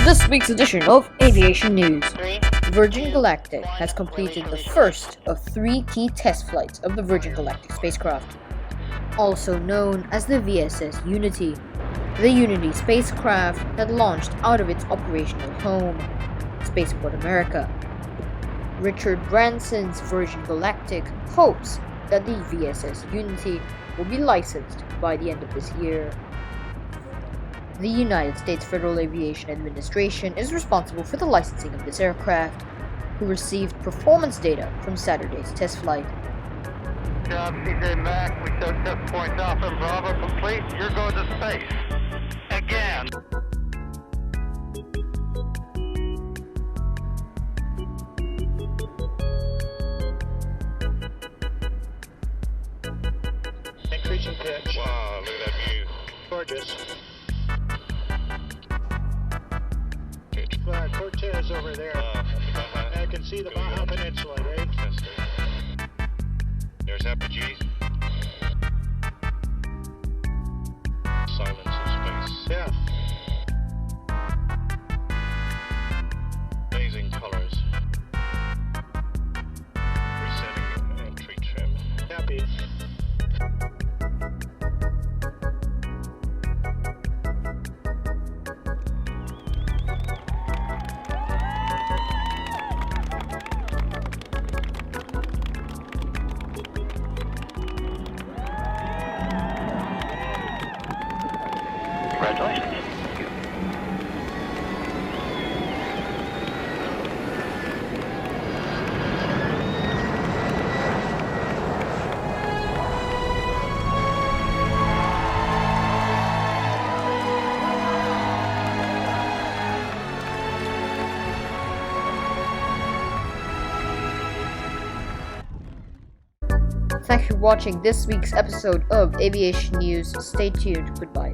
this week's edition of Aviation News. Virgin Galactic has completed the first of 3 key test flights of the Virgin Galactic spacecraft, also known as the VSS Unity. The Unity spacecraft had launched out of its operational home, Spaceport America. Richard Branson's Virgin Galactic hopes that the VSS Unity will be licensed by the end of this year. The United States Federal Aviation Administration is responsible for the licensing of this aircraft, who received performance data from Saturday's test flight. Job, CJ Mac. We took test points Alpha and Bravo complete. You're going to space. Again. Increasing pitch. Wow, look at that view. Gorgeous. Good. Cortez over there. I can see the Baja Peninsula, right? There's Apogee. Silence in space. Yeah. Amazing colors. Resetting entry trim. Happy. Congratulations. Thank you for watching this week's episode of Aviation News. Stay tuned. Goodbye.